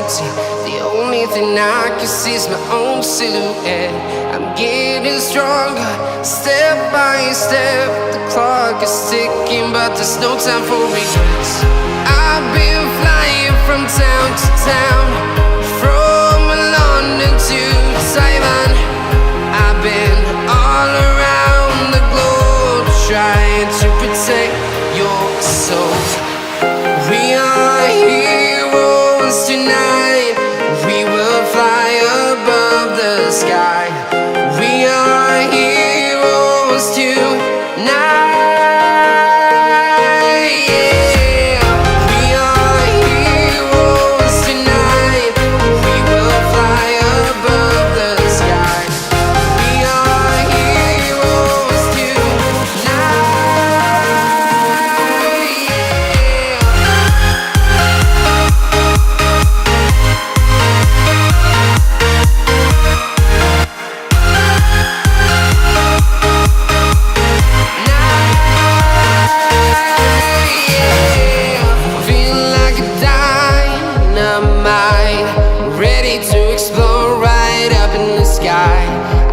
empty. The only thing I can see is my own silhouette. I'm getting stronger, step by step. The clock is ticking, but there's no time for regrets. I've been flying from town to town, from London to Taiwan. I've been all around the globe, trying to protect your soul. We are heroes tonight. We will fly above the sky. We are heroes tonight.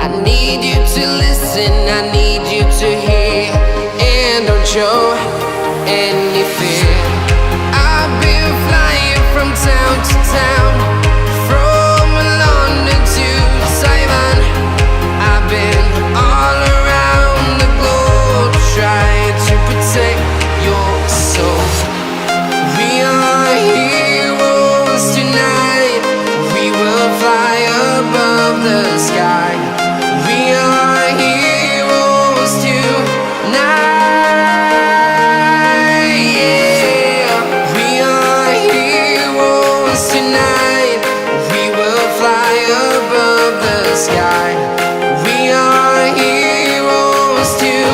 I need you to listen, I need you to hear, and don't show any fear. I've been flying from town to town, from London to Taiwan. I've been all around the globe, trying to protect your soul. We are heroes tonight. We will fly above the sky. We are heroes tonight. Yeah. We are heroes tonight. We will fly above the sky. We are heroes tonight.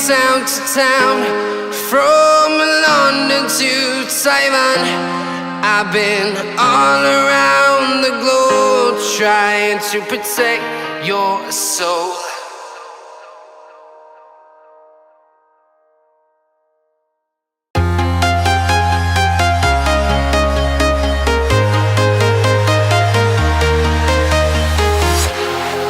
Town to town, from London to Taiwan. I've been all around the globe, trying to protect your soul.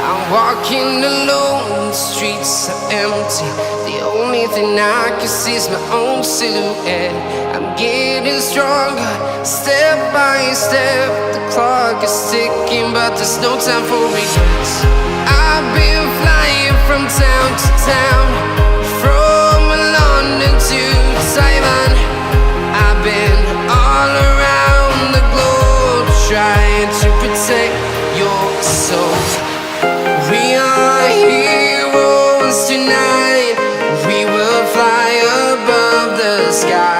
I'm walking alone, the streets are empty. The only thing I can see is my own silhouette. I'm getting stronger, step by step. The clock is ticking, but there's no time for regrets. I've been flying from town to town, from London to Taiwan. I've been all around the globe, trying to protect your soul. We are heroes tonight. We will fly above the sky.